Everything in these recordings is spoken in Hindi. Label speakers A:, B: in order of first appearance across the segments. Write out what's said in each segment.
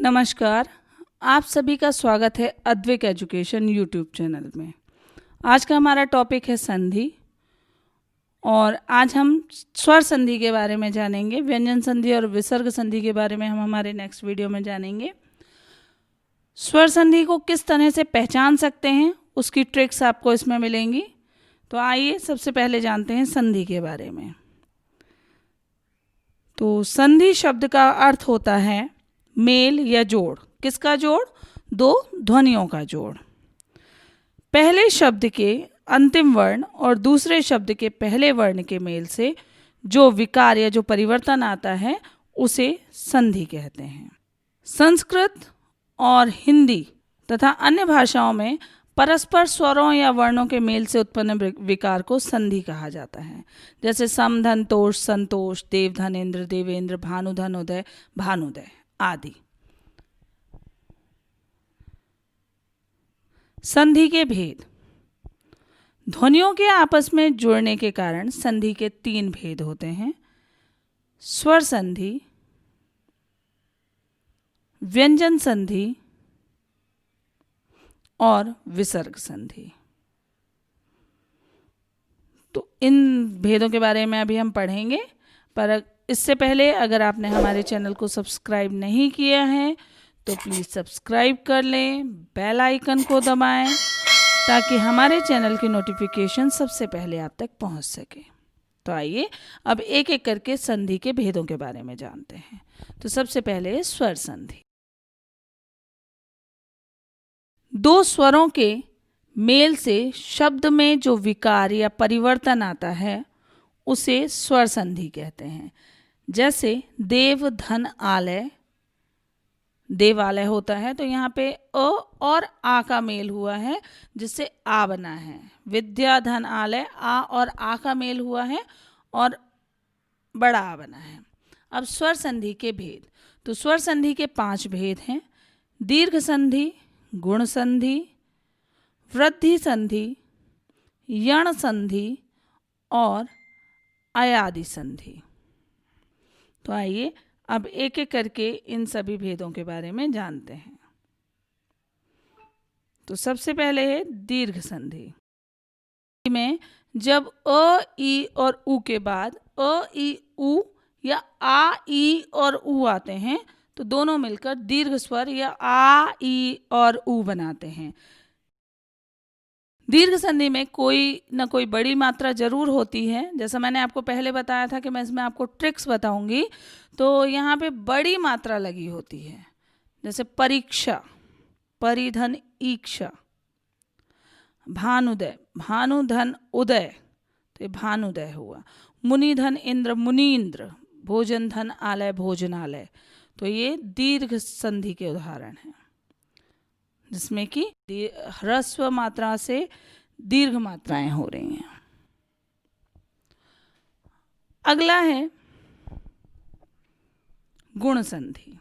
A: नमस्कार। आप सभी का स्वागत है अद्विक एजुकेशन यूट्यूब चैनल में। आज का हमारा टॉपिक है संधि और आज हम स्वर संधि के बारे में जानेंगे। व्यंजन संधि और विसर्ग संधि के बारे में हम हमारे नेक्स्ट वीडियो में जानेंगे। स्वर संधि को किस तरह से पहचान सकते हैं उसकी ट्रिक्स आपको इसमें मिलेंगी। तो आइए सबसे पहले जानते हैं संधि के बारे में। तो संधि शब्द का अर्थ होता है मेल या जोड़। किसका जोड़? दो ध्वनियों का जोड़। पहले शब्द के अंतिम वर्ण और दूसरे शब्द के पहले वर्ण के मेल से जो विकार या जो परिवर्तन आता है उसे संधि कहते हैं। संस्कृत और हिंदी तथा अन्य भाषाओं में परस्पर स्वरों या वर्णों के मेल से उत्पन्न विकार को संधि कहा जाता है। जैसे समधन तोष संतोष, देवधन इंद्र देवेंद्र, भानुधन उदय भानुदय आदि। संधि के भेद। ध्वनियों के आपस में जुड़ने के कारण संधि के 3 भेद होते हैं: स्वर संधि, व्यंजन संधि और विसर्ग संधि। तो इन भेदों के बारे में अभी हम पढ़ेंगे, पर इससे पहले अगर आपने हमारे चैनल को सब्सक्राइब नहीं किया है तो प्लीज़ सब्सक्राइब कर लें, बेल आइकन को दबाएं ताकि हमारे चैनल की नोटिफिकेशन सबसे पहले आप तक पहुंच सके। तो आइए अब एक एक करके संधि के भेदों के बारे में जानते हैं। तो सबसे पहले स्वर संधि। दो स्वरों के मेल से शब्द में जो विकार या परिवर्तन आता है उसे स्वर संधि कहते हैं। जैसे देव धन आलय, देवालय होता है तो यहाँ पे अ और आ का मेल हुआ है जिससे आ बना है। विद्या धन आलय, आ और आ का मेल हुआ है और बड़ा आ बना है। अब स्वर संधि के भेद। तो स्वर संधि के 5 भेद हैं: दीर्घ संधि, गुण संधि, वृद्धि संधि, यण संधि और अयादि संधि। तो आइए अब एक एक करके इन सभी भेदों के बारे में जानते हैं। तो सबसे पहले है दीर्घ संधि में जब अ, ई और उ के बाद अ, ई, उ या आ, ई और उ आते हैं तो दोनों मिलकर दीर्घ स्वर या आ, ई और उ बनाते हैं। दीर्घ संधि में कोई न कोई बड़ी मात्रा जरूर होती है। जैसा मैंने आपको पहले बताया था कि मैं इसमें आपको ट्रिक्स बताऊंगी, तो यहाँ पे बड़ी मात्रा लगी होती है। जैसे परीक्षा, परिधन ईक्षा, भानुदय, भानुधन उदय तो ये भानुदय हुआ। मुनिधन इंद्र, मुनीन्द्र, भोजन धन आलय, भोजनालय तो ये दीर्घ संधि के उदाहरण हैं जिसमें कि ह्रस्व मात्रा से दीर्घ मात्राएं हो रही हैं। अगला है गुण संधि।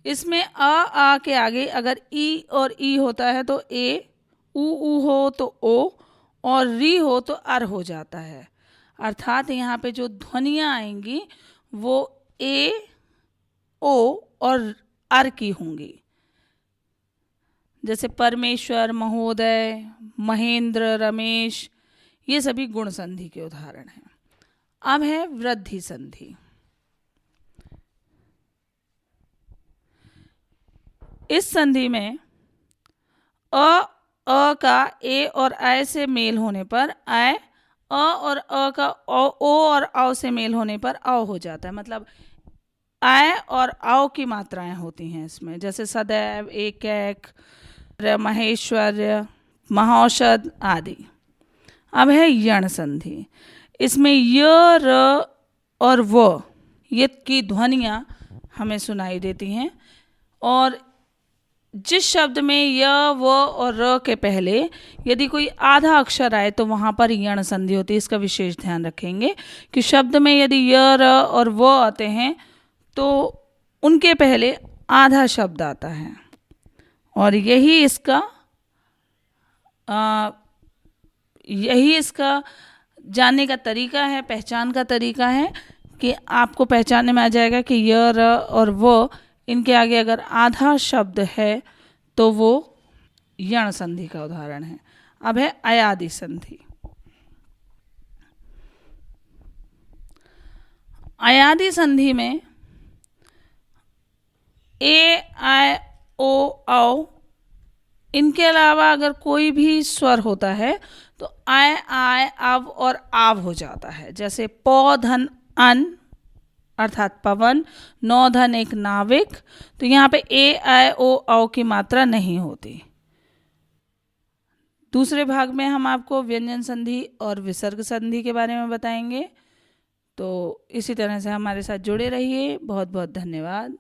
A: इसमें आ के आगे अगर ई और ई होता है तो ए, उ हो तो ओ और री हो तो अर हो जाता है। अर्थात यहाँ पे जो ध्वनियाँ आएंगी वो ए, ओ और अर की होंगी। जैसे परमेश्वर, महोदय, महेंद्र, रमेश ये सभी गुण संधि के उदाहरण हैं। अब है वृद्धि संधि। इस संधि में अ का ए और ऐ से मेल होने पर ऐ, अ और अ का ओ और औ से मेल होने पर औ हो जाता है। मतलब ऐ और औ की मात्राएं होती हैं इसमें। जैसे सदैव, एक एक, महेश्वर्य, महौषध आदि। अब है यण संधि। इसमें य, र और व ये की ध्वनियाँ हमें सुनाई देती हैं और जिस शब्द में य, व और र के पहले यदि कोई आधा अक्षर आए तो वहाँ पर यण संधि होती है। इसका विशेष ध्यान रखेंगे कि शब्द में यदि य, र और व आते हैं तो उनके पहले आधा शब्द आता है और यही इसका जानने का तरीका है, पहचान का तरीका है कि आपको पहचानने में आ जाएगा कि य र और वो, इनके आगे अगर आधा शब्द है तो वो यण संधि का उदाहरण है। अब है अयादि संधि। अयादि संधि में ए, आई, ओ, औ, इनके अलावा अगर कोई भी स्वर होता है तो आय, आय, अब और आव हो जाता है। जैसे पौ धन अन अर्थात पवन, नौ धन एक नाविक, तो यहाँ पे ए, आय, ओ, औ की मात्रा नहीं होती। दूसरे भाग में हम आपको व्यंजन संधि और विसर्ग संधि के बारे में बताएंगे। तो इसी तरह से हमारे साथ जुड़े रहिए। बहुत बहुत धन्यवाद।